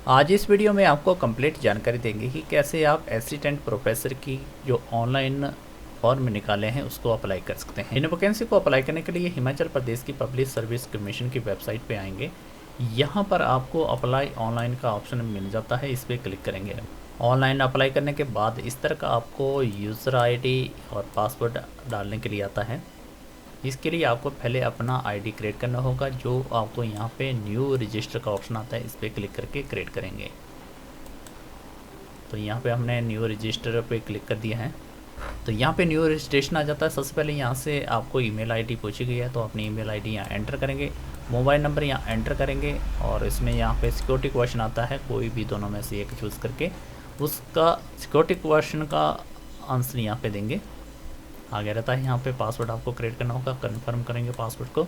आज इस वीडियो में आपको कंप्लीट जानकारी देंगे कि कैसे आप असिस्टेंट प्रोफेसर की जो ऑनलाइन फॉर्म निकाले हैं उसको अप्लाई कर सकते हैं। इन वैकेंसी को अप्लाई करने के लिए हिमाचल प्रदेश की पब्लिक सर्विस कमीशन की वेबसाइट पे आएंगे। यहाँ पर आपको अप्लाई ऑनलाइन का ऑप्शन मिल जाता है, इस पर क्लिक करेंगे। ऑनलाइन अप्लाई करने के बाद इस तरह का आपको यूज़र आईडी और पासवर्ड डालने के लिए आता है। इसके लिए आपको पहले अपना आईडी क्रिएट करना होगा, जो आपको यहाँ पे न्यू रजिस्टर का ऑप्शन आता है, इस पर क्लिक करके क्रिएट करेंगे। तो यहाँ पे हमने न्यू रजिस्टर पे क्लिक कर दिया है। तो यहाँ पे न्यू रजिस्ट्रेशन आ जाता है। सबसे पहले यहाँ से आपको ईमेल आईडी पूछी गई है, तो अपनी ईमेल आईडी यहाँ एंटर करेंगे, मोबाइल नंबर यहाँ एंटर करेंगे और इसमें यहाँ पे सिक्योरिटी क्वेश्चन आता है, कोई भी दोनों में से एक चूज़ करके उसका सिक्योरिटी क्वेश्चन का आंसर यहाँ पे देंगे। आगे रहता है यहाँ पे पासवर्ड आपको क्रिएट करना होगा, कंफर्म करेंगे पासवर्ड को।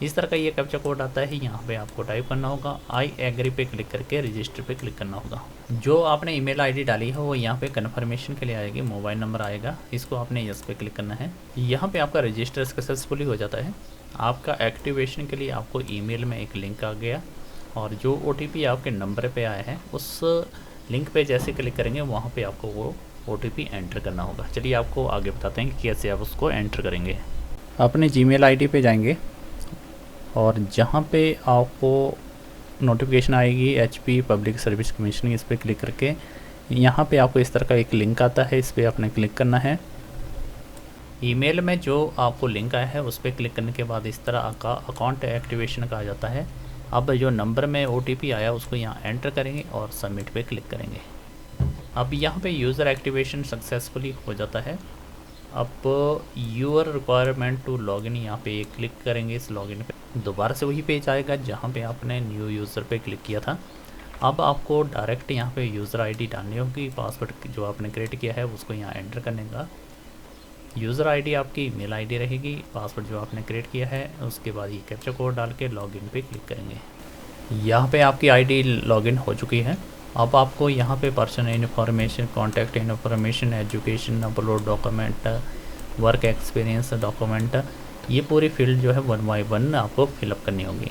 इस तरह का ये कैप्चा कोड आता है, यहाँ पे आपको टाइप करना होगा। आई एग्री पे क्लिक करके रजिस्टर पे क्लिक करना होगा। जो आपने ईमेल आईडी डाली है वो यहाँ पे कन्फर्मेशन के लिए आएगी, मोबाइल नंबर आएगा, इसको आपने यस पे क्लिक करना है। यहाँ पे आपका रजिस्टर सक्सेसफुली हो जाता है। आपका एक्टिवेशन के लिए आपको ईमेल में एक लिंक आ गया और जो OTP आपके नंबर पे आया है उस लिंक पे जैसे क्लिक करेंगे वहाँ पे आपको वो OTP एंटर करना होगा। चलिए आपको आगे बताते हैं कि कैसे आप उसको एंटर करेंगे। अपने जीमेल आईडी पे जाएंगे और जहाँ पे आपको नोटिफिकेशन आएगी HP पब्लिक सर्विस कमीशन, इस पर क्लिक करके यहाँ पे आपको इस तरह का एक लिंक आता है, इस पर आपने क्लिक करना है। ईमेल में जो आपको लिंक आया है उस पर क्लिक करने के बाद इस तरह का अकाउंट एक्टिवेशन का आ जाता है। अब जो नंबर में OTP आया उसको यहाँ एंटर करेंगे और सबमिट पे क्लिक करेंगे। अब यहाँ पे यूज़र एक्टिवेशन सक्सेसफुली हो जाता है। अब यूर रिक्वायरमेंट टू लॉगिन यहाँ पे क्लिक करेंगे। इस लॉगिन पे दोबारा से वही पेज आएगा जहाँ पे आपने न्यू यूज़र पे क्लिक किया था। अब आपको डायरेक्ट यहाँ पे यूज़र आईडी डालनी होगी, पासवर्ड जो आपने क्रिएट किया है उसको यहाँ एंटर करने का। यूज़र आईडी आपकी ईमेल आईडी रहेगी, पासवर्ड जो आपने क्रिएट किया है, उसके बाद ये कैप्चा कोड डाल के लॉगिन पे क्लिक करेंगे। यहाँ पे आपकी आईडी लॉगिन हो चुकी है। अब आपको यहाँ पे personal information, contact information, education, upload document, work experience document, ये पूरी फील्ड जो है 1 बाय 1 आपको फिलअप करनी होगी।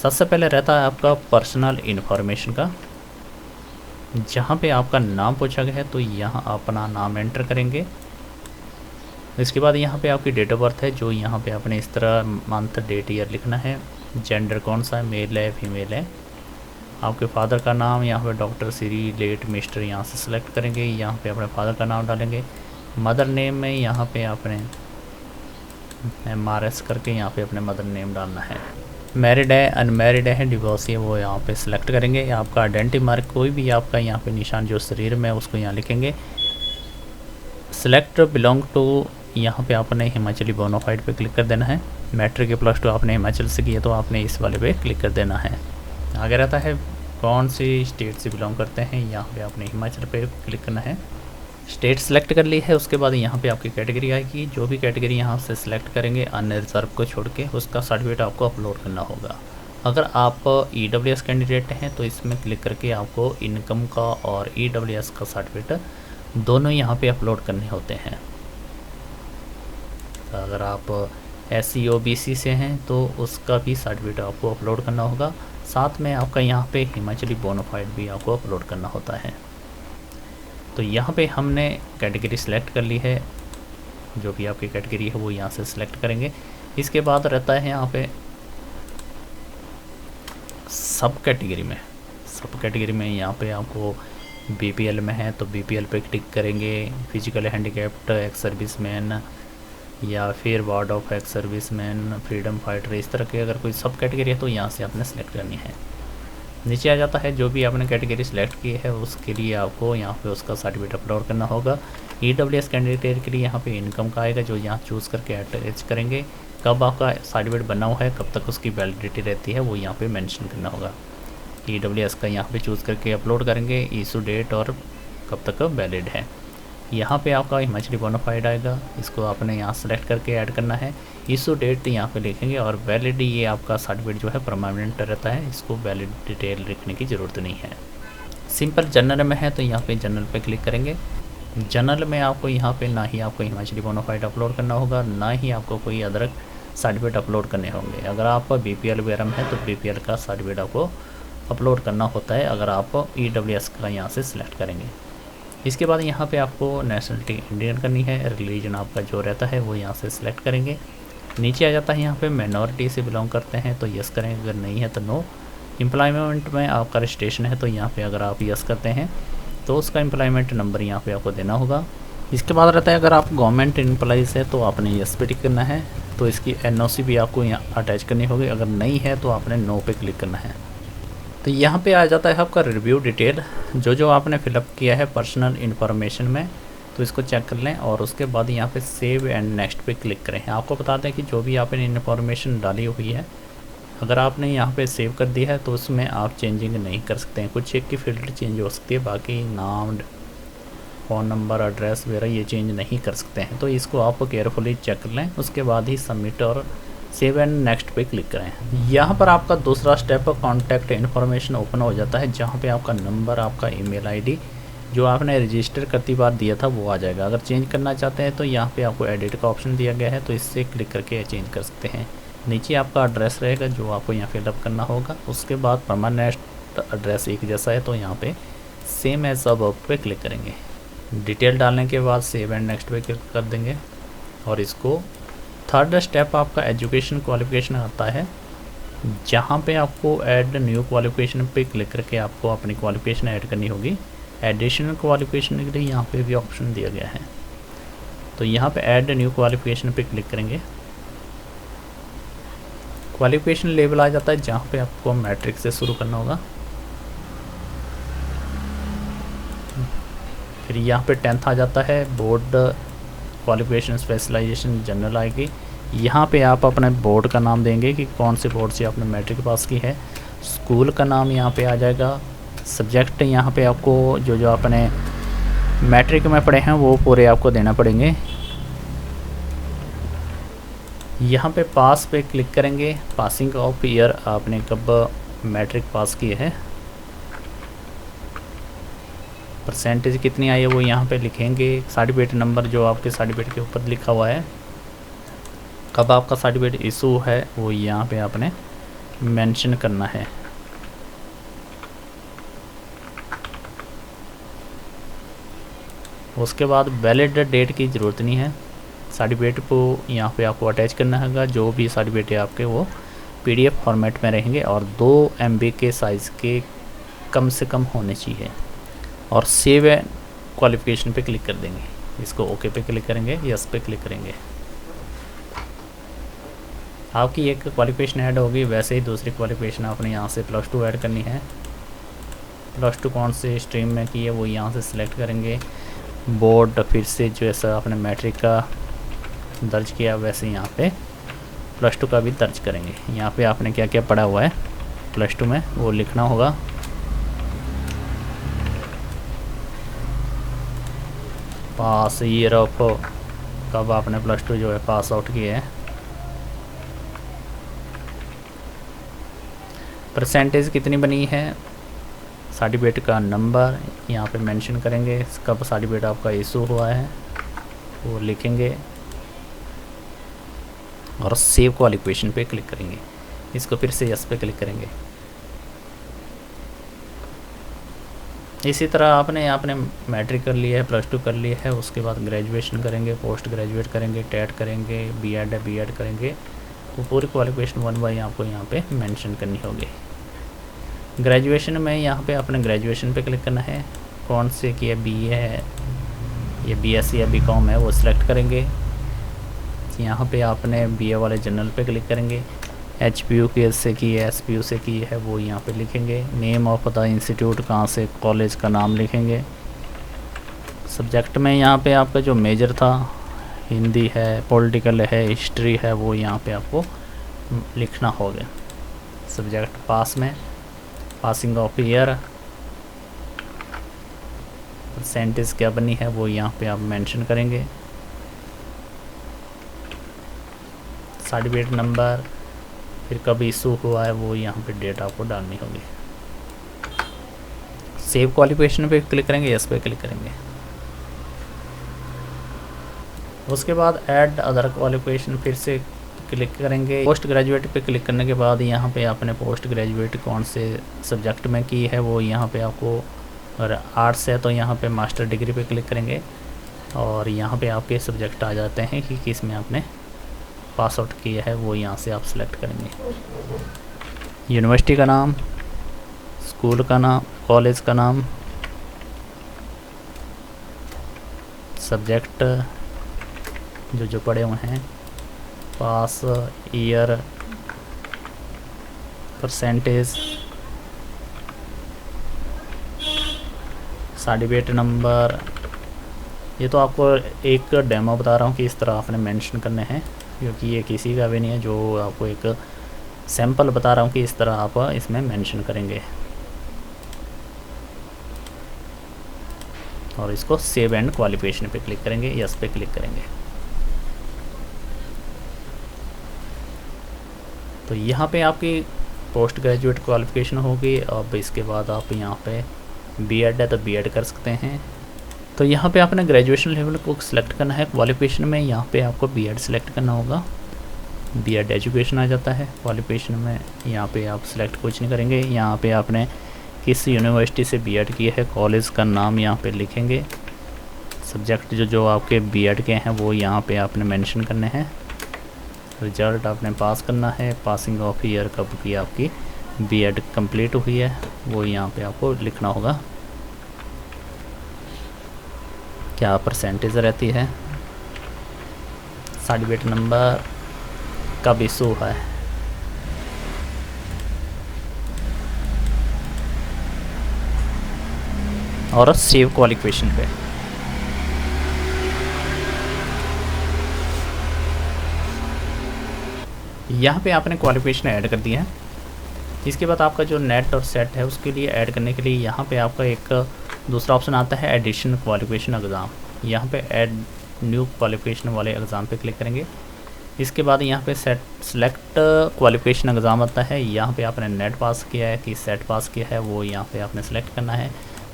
सबसे पहले रहता है आपका पर्सनल इन्फॉर्मेशन का, जहाँ पे आपका नाम पूछा गया है तो यहाँ अपना नाम एंटर करेंगे। इसके बाद यहाँ पे आपकी डेट ऑफ बर्थ है, जो यहाँ पे आपने इस तरह मंथ डेट ईयर लिखना है। जेंडर कौन सा है, मेल है फीमेल है। आपके फादर का नाम यहाँ पे डॉक्टर श्री लेट मिस्टर यहाँ से सिलेक्ट करेंगे, यहाँ पे अपने फादर का नाम डालेंगे। मदर नेम में यहाँ पे आपने MRS करके यहाँ पे अपने मदर नेम डालना है। मैरिड है, अनमैरिड है, डिवोर्सी है, वो यहाँ पे सिलेक्ट करेंगे। आपका आइडेंटिटी मार्क कोई भी आपका यहाँ पे निशान जो शरीर में उसको यहाँ लिखेंगे। सिलेक्ट बिलोंग टू, यहाँ पे आपने हिमाचली बोनाफाइड पे क्लिक कर देना है। मैट्रिक +2 आपने हिमाचल से किया तो आपने इस वाले पे क्लिक कर देना है। आगे रहता है कौन सी स्टेट से बिलोंग करते हैं, यहाँ पे आपने हिमाचल पे क्लिक करना है। स्टेट सेलेक्ट कर ली है, उसके बाद यहाँ पे आपकी कैटेगरी आएगी। जो भी कैटेगरी यहाँ से सिलेक्ट करेंगे अनरिजर्व को छोड़ के, उसका सर्टिफिकेट आपको अपलोड करना होगा। अगर आप EWS कैंडिडेट हैं तो इसमें क्लिक करके आपको इनकम का और EWS का सर्टिफिकेट दोनों यहाँ पे अपलोड करने होते हैं। अगर आप SC OBC से हैं तो उसका भी सर्टिफिकेट आपको अपलोड करना होगा। साथ में आपका यहाँ पे हिमाचली बोनाफाइड भी आपको अपलोड करना होता है। तो यहाँ पे हमने कैटेगरी सिलेक्ट कर ली है, जो भी आपकी कैटेगरी है वो यहाँ से सिलेक्ट करेंगे। इसके बाद रहता है यहाँ पे सब कैटेगरी में यहाँ पे आपको BPL में है तो BPL पे क्लिक करेंगे। फिजिकल हैंडीकैप्ड, एक्स सर्विसमैन या फिर ward of ex serviceman, freedom fighter, इस तरह के अगर कोई सब कैटेगरी है तो यहाँ से आपने सेलेक्ट करनी है। नीचे आ जाता है जो भी आपने कैटेगरी सेलेक्ट की है उसके लिए आपको यहाँ पे उसका सर्टिफिकेट अपलोड करना होगा। EWS कैंडिडेट के लिए यहाँ पे इनकम का आएगा, जो यहाँ चूज़ करके अटैच करेंगे। कब आपका सर्टिफिकेट बना हुआ है, कब तक उसकी वैलिडिटी रहती है, वो यहाँ पे मेंशन करना होगा। EWS का यहाँ पे चूज़ करके अपलोड करेंगे, इशू डेट और कब तक वैलिड है। यहाँ पे आपका हिमाचली बोनाफाइड आएगा, इसको आपने यहाँ सेलेक्ट करके ऐड करना है। इशू डेट यहाँ पे लिखेंगे और वैलिड, ये आपका सर्टिफिकेट जो है परमानेंट रहता है, इसको वैलिड डिटेल लिखने की ज़रूरत नहीं है। सिंपल जनरल में है तो यहाँ पे जनरल पे क्लिक करेंगे। जनरल में आपको यहाँ पे ना ही आपको हिमाचली बोनाफाइड अपलोड करना होगा, ना ही आपको कोई अदर सर्टिफिकेट अपलोड करने होंगे। अगर आप BPL वगैरह में है तो BPL का सर्टिफिकेट आपको अपलोड करना होता है अगर आप EWS का यहाँ से सिलेक्ट करेंगे। इसके बाद यहाँ पे आपको नेशनलिटी इंडियन करनी है, रिलीजन आपका जो रहता है वो यहाँ से सिलेक्ट करेंगे। नीचे आ जाता है यहाँ पे माइनॉरिटी से बिलोंग करते हैं तो यस करेंगे, अगर नहीं है तो नो। एम्प्लॉयमेंट में आपका रजिस्ट्रेशन है तो यहाँ पे अगर आप यस करते हैं तो उसका एम्प्लॉयमेंट नंबर यहाँ पे आपको देना होगा। इसके बाद रहता है अगर आप गवर्नमेंट एम्प्लॉइज़ है तो आपने यस पे टिक करना है, तो इसकी NOC भी आपको यहाँ अटैच करनी होगी, अगर नहीं है तो आपने नो पे क्लिक करना है। तो यहाँ पे आ जाता है आपका रिव्यू डिटेल, जो आपने फिलअप किया है पर्सनल इन्फॉर्मेशन में, तो इसको चेक कर लें और उसके बाद यहाँ पे सेव एंड नेक्स्ट पे क्लिक करें। आपको बता दें कि जो भी आपने इन्फॉर्मेशन डाली हुई है अगर आपने यहाँ पे सेव कर दिया है तो उसमें आप चेंजिंग नहीं कर सकते हैं। कुछ एक की फील्ड चेंज हो सकती है, बाकी नाम, फ़ोन नंबर, एड्रेस वगैरह ये चेंज नहीं कर सकते हैं। तो इसको आप केयरफुली चेक कर लें, उसके बाद ही सबमिट और सेव एंड नेक्स्ट पे क्लिक करें। यहाँ पर आपका दूसरा स्टेप कॉन्टैक्ट इन्फॉर्मेशन ओपन हो जाता है, जहाँ पे आपका नंबर, आपका ईमेल आईडी जो आपने रजिस्टर करती बार दिया था वो आ जाएगा। अगर चेंज करना चाहते हैं तो यहाँ पे आपको एडिट का ऑप्शन दिया गया है, तो इससे क्लिक करके चेंज कर सकते हैं। नीचे आपका एड्रेस रहेगा जो आपको यहाँ फिलअप करना होगा। उसके बाद परमानेंट एड्रेस एक जैसा है तो यहाँ पे सेम एज अब पे क्लिक करेंगे। डिटेल डालने के बाद सेव एंड नेक्स्ट पे क्लिक कर देंगे और इसको थर्ड स्टेप आपका एजुकेशन क्वालिफिकेशन आता है, जहाँ पे आपको ऐड न्यू क्वालिफिकेशन पे क्लिक करके आपको अपनी क्वालिफिकेशन ऐड करनी होगी। एडिशनल क्वालिफिकेशन के लिए यहाँ पे भी ऑप्शन दिया गया है, तो यहाँ पे ऐड न्यू क्वालिफिकेशन पे क्लिक करेंगे। क्वालिफिकेशन लेवल आ जाता है जहाँ पे आपको मैट्रिक से शुरू करना होगा। फिर यहाँ पे 10th आ जाता है, बोर्ड क्वालिफिकेशन स्पेशलाइजेशन जनरल आएगी। यहाँ पे आप अपने बोर्ड का नाम देंगे कि कौन से बोर्ड से आपने मैट्रिक पास की है। स्कूल का नाम यहाँ पे आ जाएगा। सब्जेक्ट यहाँ पे आपको जो आपने मैट्रिक में पढ़े हैं वो पूरे आपको देना पड़ेंगे। यहाँ पे पास पे क्लिक करेंगे, पासिंग ऑफ ईयर आपने कब मैट्रिक पास किए है, परसेंटेज कितनी आई है वो यहाँ पे लिखेंगे। सर्टिफिकेट नंबर जो आपके सर्टिफिकेट के ऊपर लिखा हुआ है, कब आपका सर्टिफिकेट इशू है वो यहाँ पे आपने मेंशन करना है। उसके बाद वैलिड डेट की ज़रूरत नहीं है, सर्टिफिकेट को यहाँ पे आपको अटैच करना होगा। जो भी सर्टिफिकेट है आपके वो PDF फॉर्मेट में रहेंगे और 2 MB के साइज़ के कम से कम होने चाहिए। और सेव क्वालिफिकेशन पे क्लिक कर देंगे, इसको ओके पे क्लिक करेंगे, यस पे क्लिक करेंगे। आपकी एक क्वालिफिकेशन ऐड होगी, वैसे ही दूसरी क्वालिफिकेशन आपने यहाँ से +2 ऐड करनी है। +2 कौन से स्ट्रीम में की है वो यहाँ से सिलेक्ट करेंगे। बोर्ड फिर से जैसा आपने मैट्रिक का दर्ज किया वैसे यहाँ पे +2 का भी दर्ज करेंगे। यहाँ पे आपने क्या क्या पढ़ा हुआ है +2 में वो लिखना होगा। पास ईयर ऑफ कब आपने +2 जो है पास आउट किए है। परसेंटेज कितनी बनी है, सर्टिफिकेट का नंबर यहाँ पे मेंशन करेंगे, कब सर्टिफिकेट आपका इशू हुआ है वो लिखेंगे और सेव क्वालिफिकेशन पे क्लिक करेंगे। इसको फिर से यस पे क्लिक करेंगे। इसी तरह आपने मैट्रिक कर लिया है, +2 कर लिया है, उसके बाद ग्रेजुएशन करेंगे, पोस्ट ग्रेजुएट करेंगे, टेट करेंगे, B.Ed है B.Ed करेंगे, तो पूरी क्वालिफिकेशन 1 बाई आपको यहाँ पे मेंशन करनी होगी। ग्रेजुएशन में यहाँ पे अपने ग्रेजुएशन पे क्लिक करना है, कौन से की है, BA है या BSc या B.Com है वो सिलेक्ट करेंगे। यहाँ पे आपने BA वाले जनरल पे क्लिक करेंगे। HPU से की है, SPU से की है वो यहाँ पे लिखेंगे। नेम ऑफ द इंस्टीट्यूट, कहाँ से कॉलेज का नाम लिखेंगे। सब्जेक्ट में यहाँ पे आपका जो मेजर था हिंदी है, पॉलिटिकल है, हिस्ट्री है, वो यहाँ पे आपको लिखना होगा। सब्जेक्ट पास में पासिंग ऑफ ईयर, परसेंटेज क्या बनी है वो यहाँ पे आप मेंशन करेंगे। सर्टिफिकेट नंबर, फिर कब इशू हुआ है वो यहाँ पे डेट आपको डालनी होगी। सेव क्वालिफिकेशन पे क्लिक करेंगे, यस पे क्लिक करेंगे। उसके बाद ऐड अदर क्वालिफिकेशन फिर से क्लिक करेंगे। पोस्ट ग्रेजुएट पे क्लिक करने के बाद यहाँ पे आपने पोस्ट ग्रेजुएट कौन से सब्जेक्ट में की है वो यहाँ पे आपको, अगर आर्ट्स है तो यहाँ पे मास्टर डिग्री पे क्लिक करेंगे और यहाँ पे आपके सब्जेक्ट आ जाते हैं कि किस में आपने पास आउट किया है, वो यहाँ से आप सेलेक्ट करेंगे। यूनिवर्सिटी का नाम, स्कूल का नाम, कॉलेज का नाम, सब्जेक्ट जो पढ़े हुए हैं, पास, ईयर, परसेंटेज, सर्टिफिकेट नंबर। ये तो आपको एक डेमो बता रहा हूँ कि इस तरह आपने मेंशन करने हैं, क्योंकि ये किसी का भी नहीं है, जो आपको एक सैंपल बता रहा हूँ कि इस तरह आप इसमें मेंशन करेंगे। और इसको सेव एंड क्वालिफिकेशन पे क्लिक करेंगे, यस पे क्लिक करेंगे। तो यहाँ पे आपकी पोस्ट ग्रेजुएट क्वालिफिकेशन होगी। अब इसके बाद आप यहाँ पे बीएड है तो बीएड कर सकते हैं। तो यहाँ पे आपने ग्रेजुएशन लेवल को सिलेक्ट करना है। क्वालिफिकेशन में यहाँ पे आपको बीएड सिलेक्ट करना होगा, बीएड एजुकेशन आ जाता है। क्वालिफिकेशन में यहाँ पे आप सिलेक्ट कुछ नहीं करेंगे, यहाँ पे आपने किस यूनिवर्सिटी से बीएड की है, कॉलेज का नाम यहाँ पे लिखेंगे, सब्जेक्ट जो आपके बीएड के हैं वो यहाँ पे आपने मेंशन करने हैं, रिजल्ट आपने पास करना है, पासिंग ऑफ ईयर कब की आपकी बीएड कंप्लीट हुई है वो यहाँ पे आपको लिखना होगा, क्या परसेंटेज रहती है, सर्टिफिकेट नंबर कब इशू है, और सेव क्वालिफिकेशन पे। यहाँ पे आपने क्वालिफिकेशन ऐड कर दिया है। इसके बाद आपका जो नेट और सेट है उसके लिए ऐड करने के लिए यहाँ पे आपका एक दूसरा ऑप्शन आता है एडिशन क्वालिफिकेशन एग्ज़ाम। यहाँ पे ऐड न्यू क्वालिफिकेशन वाले एग्ज़ाम पे क्लिक करेंगे। इसके बाद यहाँ पे सेलेक्ट क्वालिफिकेशन एग्ज़ाम आता है। यहाँ पे आपने नेट पास किया है कि सेट पास किया है वो यहाँ पे आपने सेलेक्ट करना है।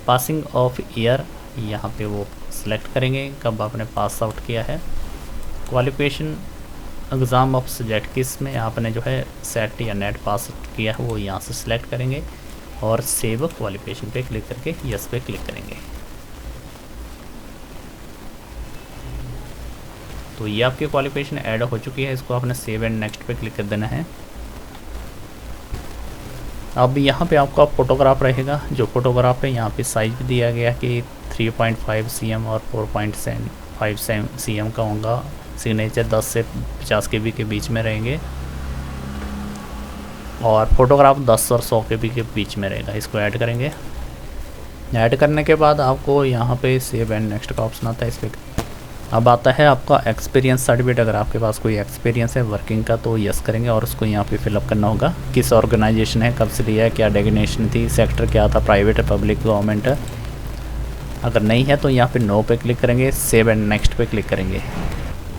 पासिंग ऑफ ईयर यहाँ पे वो सिलेक्ट करेंगे कब आपने पास आउट किया है। क्वालिफिकेशन एग्ज़ाम ऑफ सब्जेक्ट किस में आपने जो है सेट या नेट पास किया है वो यहाँ से सिलेक्ट करेंगे और सेव क्वालिफिकेशन पे क्लिक करके यस पे क्लिक करेंगे। तो ये आपकी क्वालिफिकेशन ऐड हो चुकी है। इसको आपने सेव एंड नेक्स्ट पे क्लिक कर देना है। अब यहाँ पे आपका फोटोग्राफ रहेगा। जो फोटोग्राफ है यहाँ पे साइज भी दिया गया कि 3.5 cm और 4.5 cm का होगा। सिग्नेचर 10 से 50 kb के बीच में रहेंगे और फोटोग्राफ 10 और 100 kb के बीच में रहेगा। इसको ऐड करेंगे। ऐड करने के बाद आपको यहाँ पे सेव एंड नेक्स्ट का ऑप्शन आता है। इस पर अब आता है आपका एक्सपीरियंस सर्टिफिकेट। अगर आपके पास कोई एक्सपीरियंस है वर्किंग का तो यस करेंगे और उसको यहाँ पे फिलअप करना होगा। किस ऑर्गेनाइजेशन है, कब से लिया है, क्या डेजिग्नेशन थी, सेक्टर क्या था, प्राइवेट है, पब्लिक, गवर्नमेंट है। अगर नहीं है तो यहाँ पे नो पे क्लिक करेंगे, सेव एंड नेक्स्ट पे क्लिक करेंगे।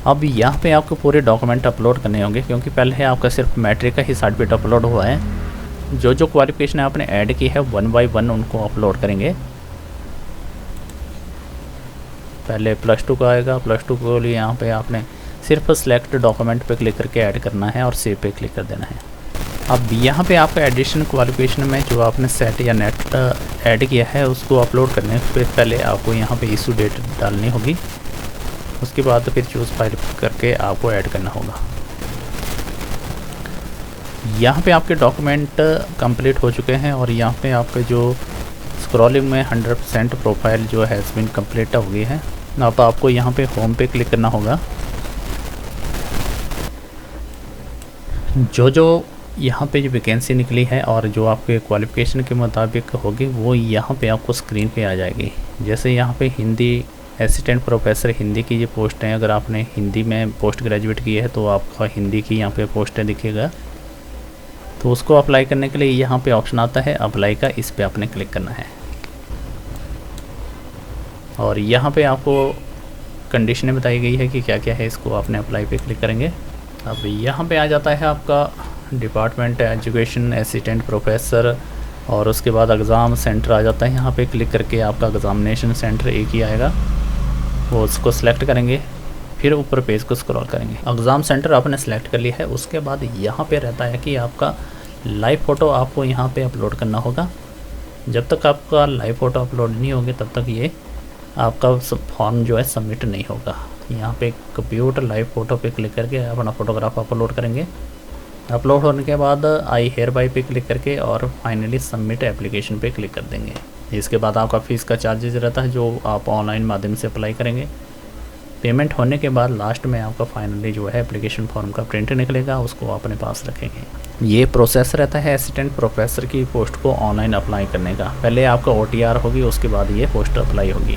अब यहाँ पे आपको पूरे डॉक्यूमेंट अपलोड करने होंगे क्योंकि पहले आपका सिर्फ मैट्रिक का ही सर्टिफिकेट अपलोड हुआ है। जो क्वालिफिकेशन आपने ऐड की है 1 by 1 उनको अपलोड करेंगे। पहले +2 का आएगा। +2 के लिए यहाँ पे आपने सिर्फ सेलेक्ट डॉक्यूमेंट पे क्लिक करके ऐड करना है और सेव पे क्लिक कर देना है। अब यहाँ पे आपका एडिशन क्वालिफिकेशन में जो आपने सेट या नेट ऐड किया है उसको अपलोड करने से पहले आपको यहाँ पे इशू डेट डालनी होगी। उसके बाद फिर चूज़ फाइल करके आपको ऐड करना होगा। यहाँ पे आपके डॉक्यूमेंट कंप्लीट हो चुके हैं और यहाँ पे आपके जो स्क्रॉलिंग में 100% प्रोफाइल जो हैज़ बीन कंप्लीट हो गई है। अब आपको यहाँ पे होम पे क्लिक करना होगा। जो यहाँ पे जो वैकेंसी निकली है और जो आपके क्वालिफ़िकेशन के मुताबिक होगी वो यहाँ पे आपको स्क्रीन पे आ जाएगी। जैसे यहाँ पे हिंदी असिस्टेंट प्रोफेसर हिंदी की ये पोस्ट हैं। अगर आपने हिंदी में पोस्ट ग्रेजुएट की है तो आपका हिंदी की यहाँ पे पोस्टें दिखेगा। तो उसको अप्लाई करने के लिए यहाँ पे ऑप्शन आता है अप्लाई का, इस पे आपने क्लिक करना है और यहाँ पे आपको कंडीशनें बताई गई है कि क्या क्या है। इसको आपने अप्लाई पे क्लिक करेंगे। अब यहाँ पे आ जाता है आपका डिपार्टमेंट एजुकेशन असिस्टेंट प्रोफेसर और उसके बाद एग्ज़ाम सेंटर आ जाता है। यहाँ पे क्लिक करके आपका एग्ज़ामिनेशन सेंटर एक ही आएगा, वो उसको सिलेक्ट करेंगे। फिर ऊपर पेज को स्क्रॉल करेंगे। एग्ज़ाम सेंटर आपने सेलेक्ट कर लिया है, उसके बाद यहाँ पे रहता है कि आपका लाइव फ़ोटो आपको यहाँ पे अपलोड करना होगा। जब तक आपका लाइव फ़ोटो अपलोड नहीं होगी तब तक ये आपका फॉर्म जो है सबमिट नहीं होगा। यहाँ पे कंप्यूटर लाइव फ़ोटो पे क्लिक करके अपना फ़ोटोग्राफ अपलोड करेंगे। अपलोड होने के बाद आई हेयर बाय पे क्लिक करके और फाइनली सबमिट एप्लीकेशन पे क्लिक कर देंगे। इसके बाद आपका फ़ीस का चार्जेस रहता है जो आप ऑनलाइन माध्यम से अप्लाई करेंगे। पेमेंट होने के बाद लास्ट में आपका फाइनली जो है एप्लीकेशन फॉर्म का प्रिंट निकलेगा, उसको अपने पास रखेंगे। ये प्रोसेस रहता है असिस्टेंट प्रोफेसर की पोस्ट को ऑनलाइन अप्लाई करने का। पहले आपका OTR होगी, उसके बाद ये पोस्ट अप्लाई होगी।